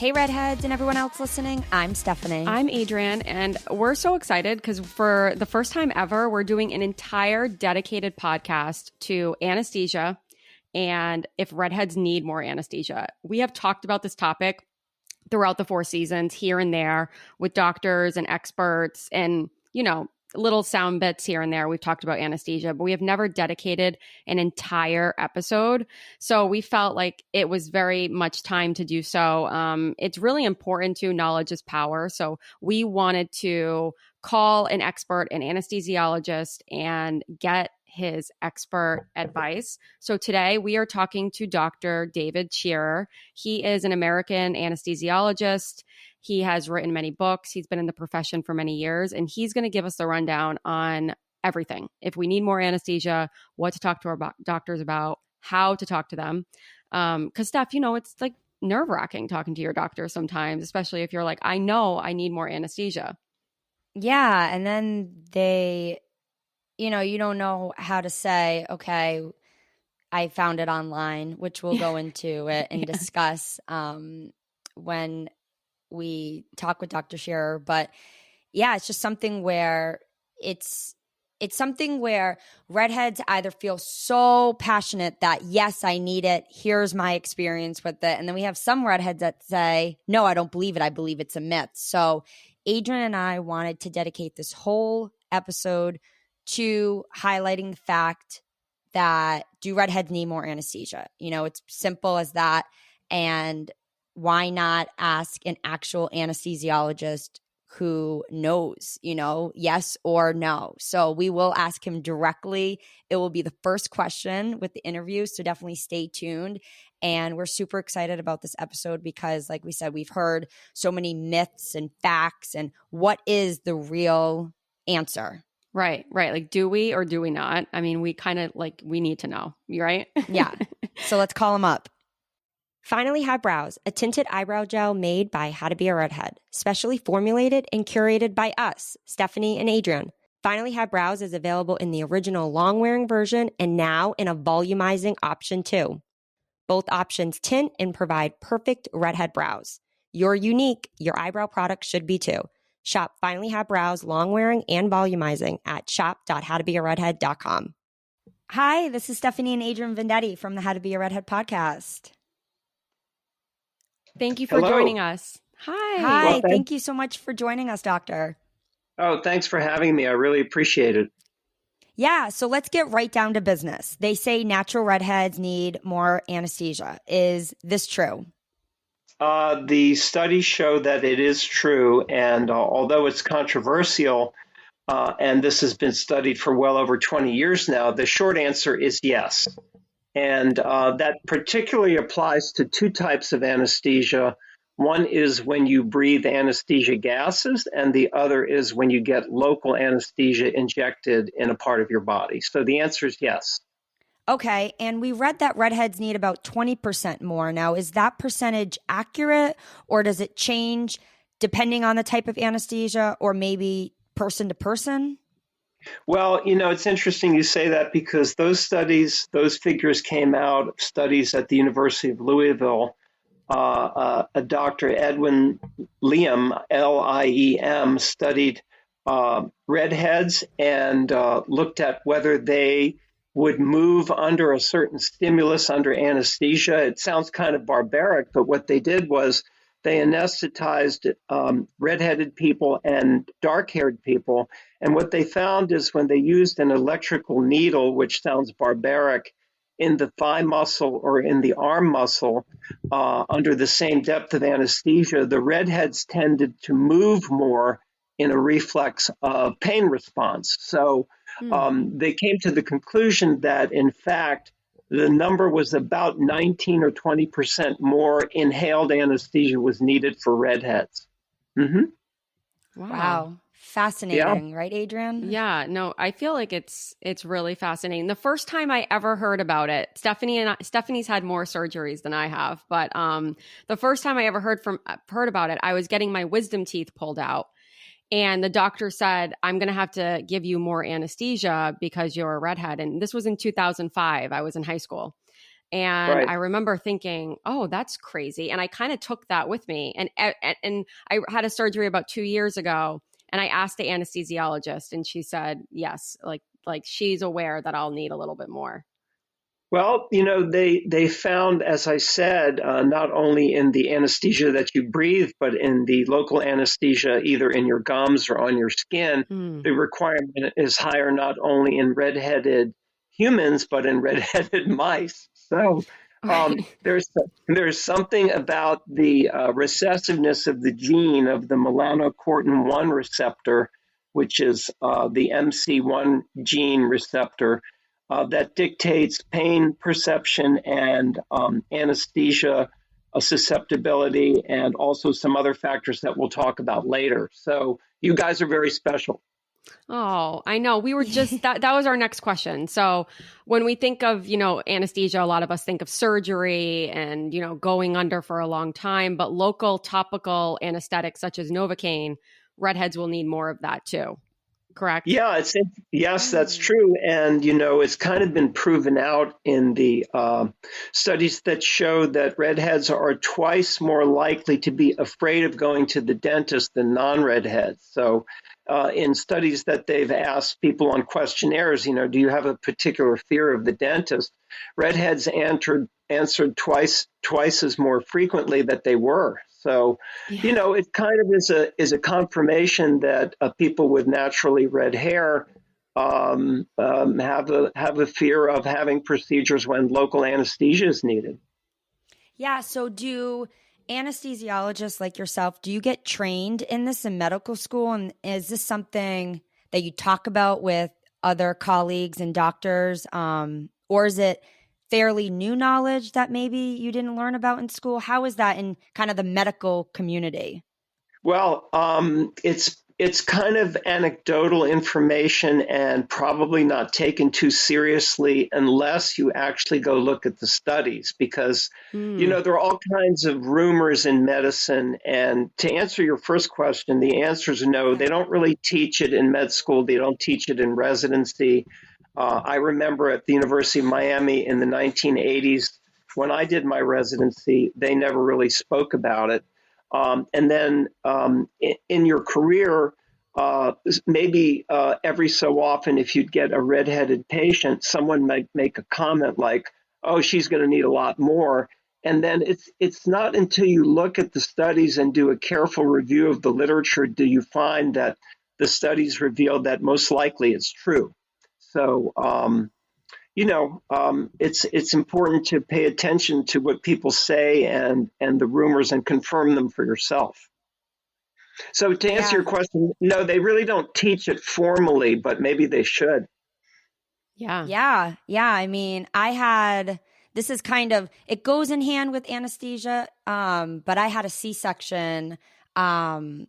Hey, Redheads and everyone else listening. I'm Stephanie. I'm Adrian, and we're so excited because for the first time ever, we're doing an entire dedicated podcast to anesthesia and if redheads need more anesthesia. We have talked about this topic throughout the 4 seasons here and there with doctors and experts and, little sound bits here and there. We've talked about anesthesia, but we have never dedicated an entire episode. So we felt like it was very much time to do so. It's really important to knowledge is power. So we wanted to call an expert, an anesthesiologist, and get his expert advice. So today we are talking to Dr. David Sherer. He is an American anesthesiologist. He has written many books. He's been in the profession for many years, and he's going to give us the rundown on everything. If we need more anesthesia, what to talk to our doctors about, how to talk to them. Because Steph, it's like nerve-wracking talking to your doctor sometimes, especially if you're like, I know I need more anesthesia. Yeah, and then they, you don't know how to say, okay, I found it online, which we'll go into it and discuss when we talk with Dr. Sherer. But yeah, it's just something where it's something where redheads either feel so passionate that, yes, I need it. Here's my experience with it. And then we have some redheads that say, no, I don't believe it. I believe it's a myth. So Adrian and I wanted to dedicate this whole episode to highlighting the fact that do redheads need more anesthesia? It's simple as that. And why not ask an actual anesthesiologist who knows, yes or no? So we will ask him directly. It will be the first question with the interview. So definitely stay tuned. And we're super excited about this episode because, like we said, we've heard so many myths and facts and what is the real answer? Right. Like, do we or do we not? I mean, we kind of we need to know, right? Yeah. So let's call him up. Finally Had Brows, a tinted eyebrow gel made by How to Be a Redhead, specially formulated and curated by us, Stephanie and Adrian. Finally Had Brows is available in the original long-wearing version and now in a volumizing option too. Both options tint and provide perfect redhead brows. You're unique. Your eyebrow product should be too. Shop Finally Had Brows long-wearing and volumizing at shop.howtobearedhead.com. Hi, this is Stephanie and Adrian Vendetti from the How to Be a Redhead podcast. Thank you for joining us. Hi. Well, thank you so much for joining us, Doctor. Oh, thanks for having me. I really appreciate it. Yeah, so let's get right down to business. They say natural redheads need more anesthesia. Is this true? The studies show that it is true, and although it's controversial, and this has been studied for well over 20 years now, the short answer is yes. And that particularly applies to 2 types of anesthesia. One is when you breathe anesthesia gases, and the other is when you get local anesthesia injected in a part of your body. So the answer is yes. Okay, and we read that redheads need about 20% more. Now, is that percentage accurate, or does it change depending on the type of anesthesia or maybe person to person? Well, it's interesting you say that because those figures came out of studies at the University of Louisville. A Dr. Edwin Liem, Liem, studied redheads and looked at whether they would move under a certain stimulus under anesthesia. It sounds kind of barbaric, but what they did was they anesthetized redheaded people and dark-haired people. And what they found is when they used an electrical needle, which sounds barbaric, in the thigh muscle or in the arm muscle under the same depth of anesthesia, the redheads tended to move more in a reflex of pain response. So they came to the conclusion that, in fact, the number was about 19 or 20% more inhaled anesthesia was needed for redheads. Mm-hmm. Wow. Fascinating, right, Adrian? Yeah, no, I feel like it's really fascinating. The first time I ever heard about it, Stephanie's had more surgeries than I have, but the first time I ever heard about it, I was getting my wisdom teeth pulled out. And the doctor said, I'm going to have to give you more anesthesia because you're a redhead. And this was in 2005. I was in high school. And Right. I remember thinking, oh, that's crazy. And I kind of took that with me. And I had a surgery about 2 years ago, and I asked the anesthesiologist, and she said, yes, like she's aware that I'll need a little bit more. Well, they found, as I said, not only in the anesthesia that you breathe, but in the local anesthesia, either in your gums or on your skin, Mm. the requirement is higher not only in redheaded humans, but in redheaded mice. So Right. there's something about the recessiveness of the gene of the melanocortin 1 receptor, which is the MC1 gene receptor that dictates pain perception and anesthesia susceptibility, and also some other factors that we'll talk about later. So you guys are very special. Oh, I know. We were just that was our next question. So when we think of, anesthesia, a lot of us think of surgery and, going under for a long time, but local topical anesthetics such as Novocaine, redheads will need more of that too. Correct? Yeah, yes, that's Mm. true, and it's kind of been proven out in the studies that show that redheads are twice more likely to be afraid of going to the dentist than non-redheads. So, in studies that they've asked people on questionnaires, do you have a particular fear of the dentist? Redheads answered twice as more frequently that they were. So, Yeah. it kind of is a confirmation that people with naturally red hair have a fear of having procedures when local anesthesia is needed. Yeah. So, do anesthesiologists like yourself, do you get trained in this in medical school? And is this something that you talk about with other colleagues and doctors? Or is it fairly new knowledge that maybe you didn't learn about in school? How is that in kind of the medical community? Well, it's kind of anecdotal information and probably not taken too seriously unless you actually go look at the studies, because Hmm. there are all kinds of rumors in medicine. And to answer your first question, the answer is no. They Okay. don't really teach it in med school. They don't teach it in residency. I remember at the University of Miami in the 1980s when I did my residency, they never really spoke about it. And then in your career, maybe every so often, if you'd get a redheaded patient, someone might make a comment like, "Oh, she's going to need a lot more." And then it's not until you look at the studies and do a careful review of the literature do you find that the studies reveal that most likely it's true. So it's important to pay attention to what people say and the rumors and confirm them for yourself. So to answer your Yeah. question, no, they really don't teach it formally, but maybe they should. Yeah. Yeah. Yeah. I mean, this is kind of, it goes in hand with anesthesia. But I had a C-section, um,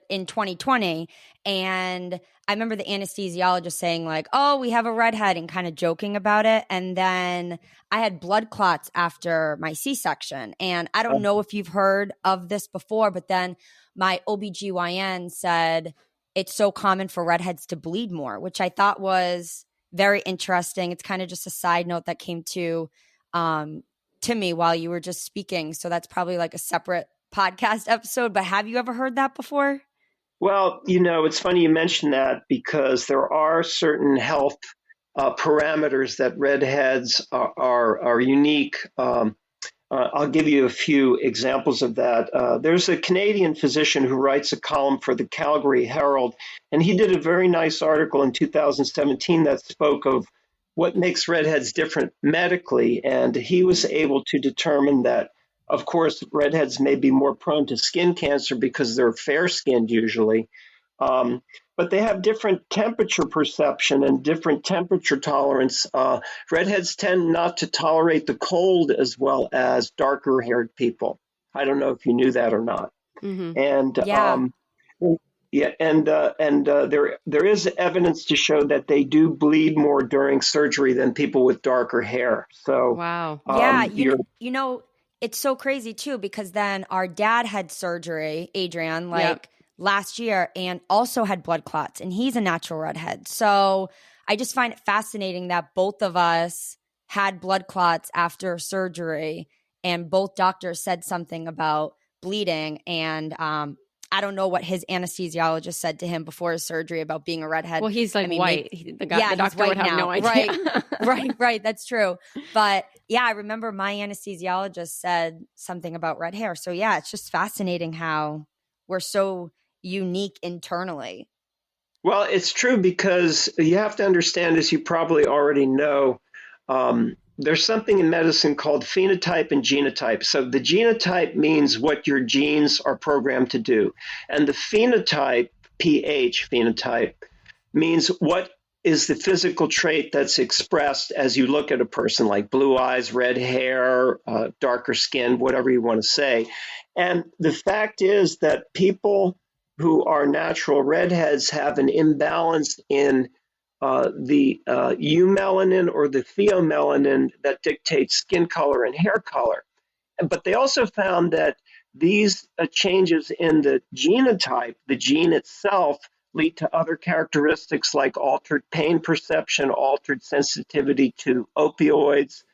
in 2020. And I remember the anesthesiologist saying like, "Oh, we have a redhead," and kind of joking about it. And then I had blood clots after my C-section. And I don't know if you've heard of this before, but then my OBGYN said it's so common for redheads to bleed more, which I thought was very interesting. It's kind of just a side note that came um, to me while you were just speaking. So that's probably like a separate podcast episode, but have you ever heard that before? Well, it's funny you mention that because there are certain health parameters that redheads are unique. I'll give you a few examples of that. There's a Canadian physician who writes a column for the Calgary Herald, and he did a very nice article in 2017 that spoke of what makes redheads different medically. And he was able to determine that, of course, redheads may be more prone to skin cancer because they're fair skinned usually. Um, but they have different temperature perception and different temperature tolerance. Redheads tend not to tolerate the cold as well as darker haired people. I don't know if you knew that or not. Mm-hmm. And Yeah. yeah, and there is evidence to show that they do bleed more during surgery than people with darker hair. So Wow. Yeah, you're it's so crazy too because then our dad had surgery, Adrian, Yep. like last year and also had blood clots and he's a natural redhead. So I just find it fascinating that both of us had blood clots after surgery, and both doctors said something about bleeding. And I don't know what his anesthesiologist said to him before his surgery about being a redhead. Well, he's like white. The doctor would have no idea. Right. That's true. But yeah, I remember my anesthesiologist said something about red hair. So yeah, it's just fascinating how we're so unique internally. Well, it's true because you have to understand, as you probably already know, there's something in medicine called phenotype and genotype. So the genotype means what your genes are programmed to do. And the phenotype, phenotype, means what is the physical trait that's expressed as you look at a person, like blue eyes, red hair, darker skin, whatever you want to say. And the fact is that people who are natural redheads have an imbalance in the eumelanin or the pheomelanin that dictates skin color and hair color. But they also found that these changes in the genotype, the gene itself, lead to other characteristics like altered pain perception, altered sensitivity to opioids,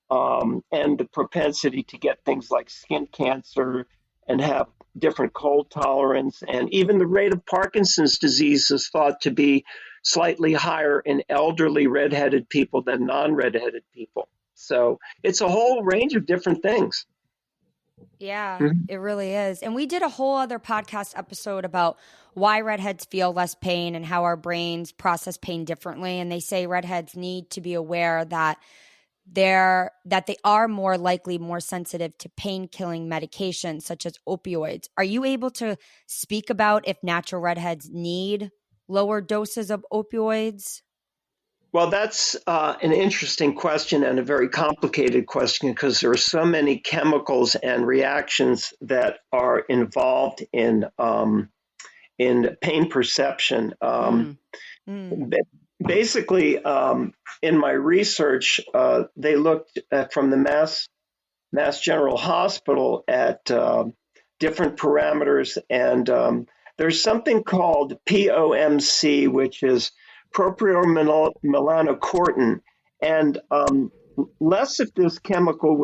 and the propensity to get things like skin cancer and have different cold tolerance. And even the rate of Parkinson's disease is thought to be slightly higher in elderly redheaded people than non-redheaded people. So it's a whole range of different things. Yeah, It really is. And we did a whole other podcast episode about why redheads feel less pain and how our brains process pain differently. And they say redheads need to be aware that they are more likely more sensitive to pain-killing medications such as opioids. Are you able to speak about if natural redheads need lower doses of opioids? Well, that's an interesting question and a very complicated question because there are so many chemicals and reactions that are involved in pain perception. Basically, in my research, they looked at, from the Mass General Hospital at different parameters, and there's something called POMC, which is propionyl-melanocortin, and less of this chemical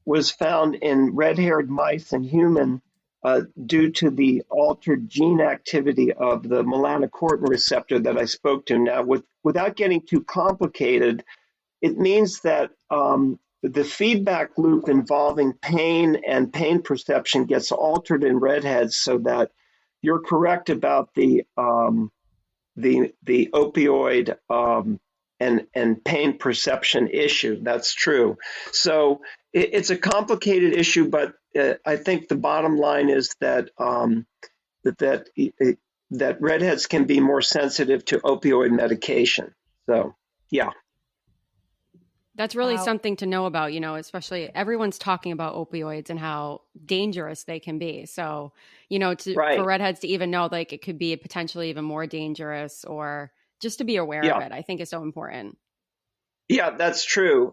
was found in red-haired mice and human due to the altered gene activity of the melanocortin receptor that I spoke to. Now, without getting too complicated, it means that the feedback loop involving pain and pain perception gets altered in redheads, so that you're correct about the opioid and pain perception issue. That's true. So it's a complicated issue, but I think the bottom line is that that redheads can be more sensitive to opioid medication. So, yeah. That's really something to know about, especially everyone's talking about opioids and how dangerous they can be. So, for redheads to even know, like, it could be potentially even more dangerous, or just to be aware of it, I think is so important. Yeah, that's true.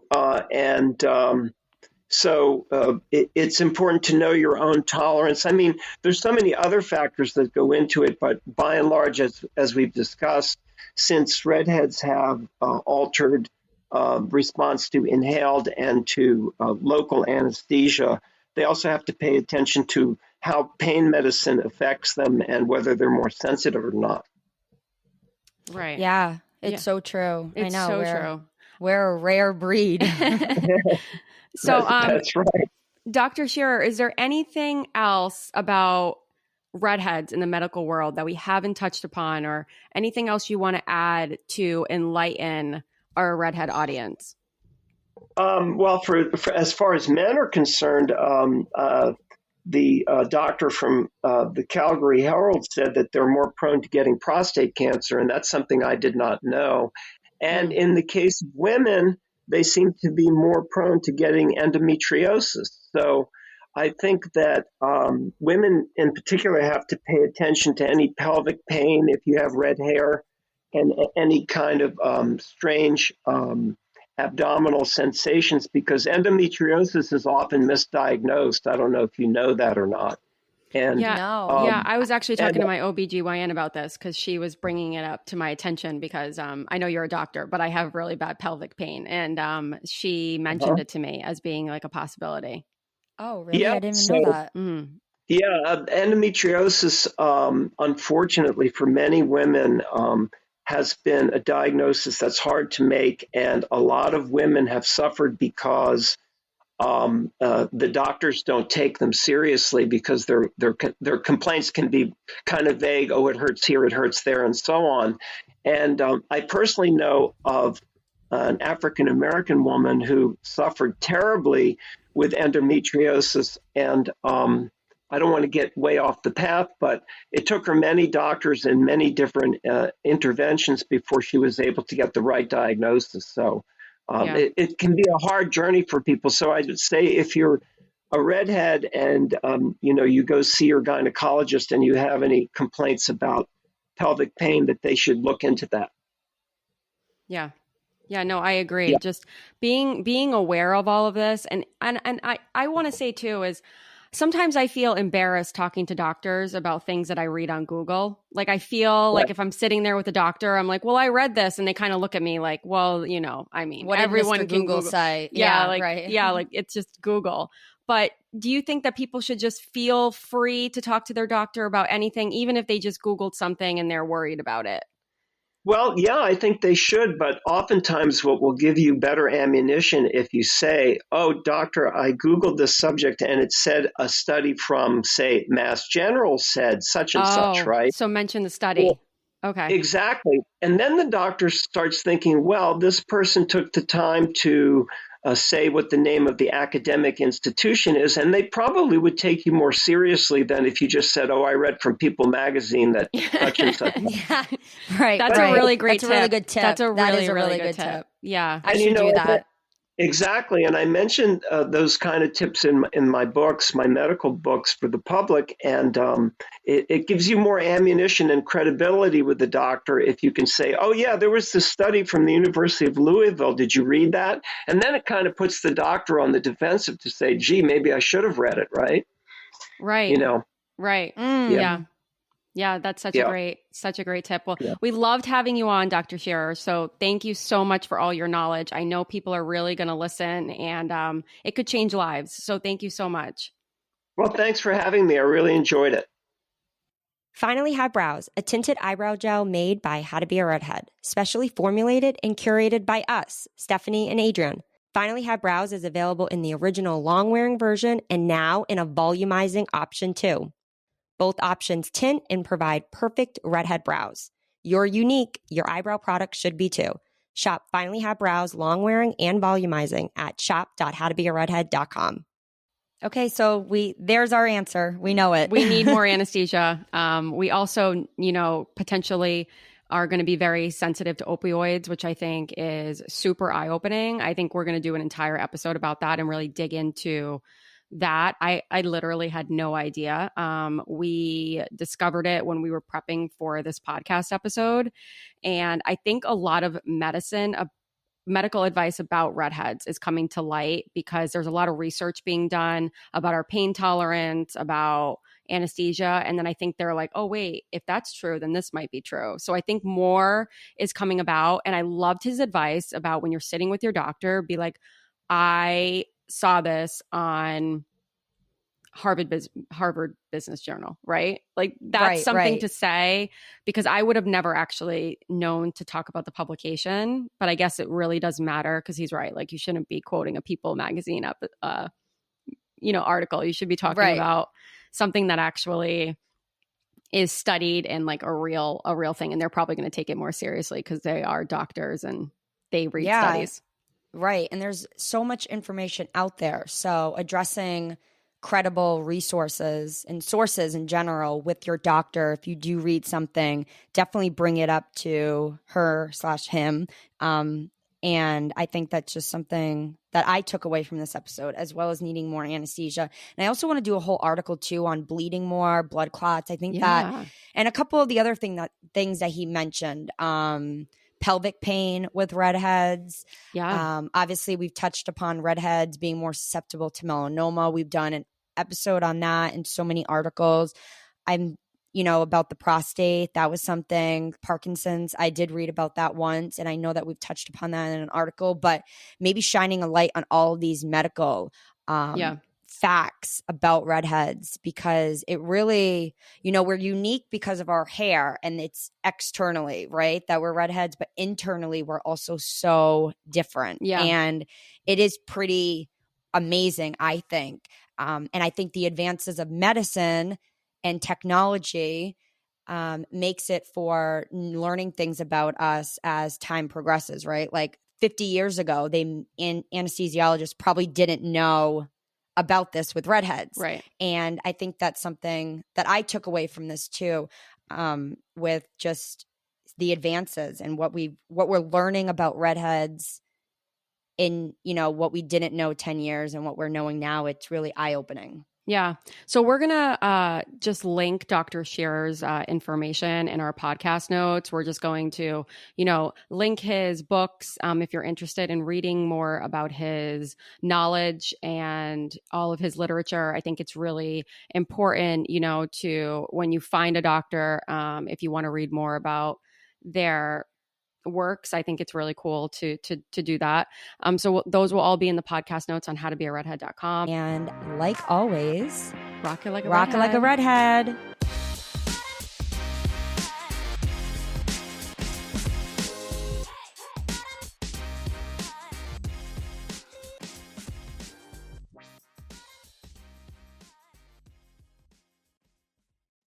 So it's important to know your own tolerance. I mean, there's so many other factors that go into it, but by and large, as we've discussed, since redheads have altered response to inhaled and to local anesthesia, they also have to pay attention to how pain medicine affects them and whether they're more sensitive or not. Right. Yeah, it's so true. It's I know. So true. We're a rare breed. So that's right. Dr. Sherer, is there anything else about redheads in the medical world that we haven't touched upon, or anything else you want to add to enlighten our redhead audience? Well, for as far as men are concerned, the doctor from the Calgary Herald said that they're more prone to getting prostate cancer, and that's something I did not know. And in the case of women, they seem to be more prone to getting endometriosis. So I think that women in particular have to pay attention to any pelvic pain if you have red hair, and any kind of strange abdominal sensations, because endometriosis is often misdiagnosed. I don't know if you know that or not. And No. Yeah, I was actually talking to my OBGYN about this because she was bringing it up to my attention because I know you're a doctor, but I have really bad pelvic pain. And she mentioned it to me as being like a possibility. Oh, really? yeah, I didn't even so know that. endometriosis, unfortunately for many women, has been a diagnosis that's hard to make, and a lot of women have suffered because the doctors don't take them seriously because their complaints can be kind of vague. Oh, it hurts here, it hurts there, and so on. And I personally know of an African American woman who suffered terribly with endometriosis, and I don't want to get way off the path, but it took her many doctors and many different interventions before she was able to get the right diagnosis. So it can be a hard journey for people. So I would say if you're a redhead and you go see your gynecologist and you have any complaints about pelvic pain, that they should look into that. Yeah. Yeah, no, I agree. Yeah. Just being aware of all of this. And I want to say too is sometimes I feel embarrassed talking to doctors about things that I read on Google. Like I feel like if I'm sitting there with a doctor, I'm like, well, I read this. And they kind of look at me like, well, I mean, What everyone did Mr. can Google say? Yeah, right. Yeah, like it's just Google. But do you think that people should just feel free to talk to their doctor about anything, even if they just Googled something and they're worried about it? Well, yeah, I think they should, but oftentimes what will give you better ammunition if you say, oh, doctor, I Googled this subject and it said a study from, say, Mass General said such and such, right? So mention the study. Well, Okay. exactly. And then the doctor starts thinking, well, this person took the time to say what the name of the academic institution is, and they probably would take you more seriously than if you just said, oh, I read from People magazine that such and such. Yeah, right. That's right. a really great That's a really good tip. That's a That really, is a really good tip. Yeah. I should do that. Exactly. And I mentioned those kind of tips in my books, my medical books for the public. And it gives you more ammunition and credibility with the doctor if you can say, oh, yeah, there was this study from the University of Louisville. Did you read that? And then it kind of puts the doctor on the defensive to say, gee, maybe I should have read it, right? Right. Right. Yeah. Yeah, that's such a great tip. Well, we loved having you on, Dr. Sherer. So thank you so much for all your knowledge. I know people are really going to listen and it could change lives. So thank you so much. Well, thanks for having me. I really enjoyed it. Finally Had Brows, a tinted eyebrow gel made by How to Be a Redhead, specially formulated and curated by us, Stephanie and Adrian. Finally Had Brows is available in the original long-wearing version and now in a volumizing option too. Both options tint and provide perfect redhead brows. You're unique. Your eyebrow product should be too. Shop Finally Had Brows long-wearing and volumizing at shop.howtobearedhead.com. Okay, so there's our answer. We know it. We need more anesthesia. We also, potentially are going to be very sensitive to opioids, which I think is super eye-opening. I think we're going to do an entire episode about that and really dig into that. I literally had no idea. We discovered it when we were prepping for this podcast episode. And I think a lot of medical advice about redheads is coming to light because there's a lot of research being done about our pain tolerance, about anesthesia. And then I think they're like, oh, wait, if that's true, then this might be true. So I think more is coming about. And I loved his advice about when you're sitting with your doctor, be like, I saw this on Harvard Business Journal, right? Like that's something to say because I would have never actually known to talk about the publication, but I guess it really does matter because he's right. Like you shouldn't be quoting a People magazine article. You should be talking about something that actually is studied and like a real thing. And they're probably going to take it more seriously because they are doctors and they read studies. Right. And there's so much information out there. So addressing credible resources and sources in general with your doctor, if you do read something, definitely bring it up to her/him. And I think that's just something that I took away from this episode, as well as needing more anesthesia. And I also want to do a whole article too on bleeding more, blood clots. I think that, and a couple of the other things that he mentioned, pelvic pain with redheads. Yeah. Obviously, we've touched upon redheads being more susceptible to melanoma. We've done episode on that and so many articles. I'm, about the prostate. That was something. Parkinson's, I did read about that once. And I know that we've touched upon that in an article, but maybe shining a light on all of these medical facts about redheads, because it really, we're unique because of our hair, and it's externally, right, that we're redheads, but internally we're also so different. Yeah. And it is pretty amazing, I think. And I think the advances of medicine and technology makes it for learning things about us as time progresses, right? Like 50 years ago, anesthesiologists probably didn't know about this with redheads. Right. And I think that's something that I took away from this too, with just the advances and what we're learning about redheads in, what we didn't know 10 years and what we're knowing now. It's really eye-opening. Yeah. So we're going to just link Dr. Scherer's information in our podcast notes. We're just going to, link his books if you're interested in reading more about his knowledge and all of his literature. I think it's really important, to when you find a doctor, if you want to read more about their works, I think it's really cool to do that. So those will all be in the podcast notes on howtobearedhead.com. And like always, rock it like a redhead.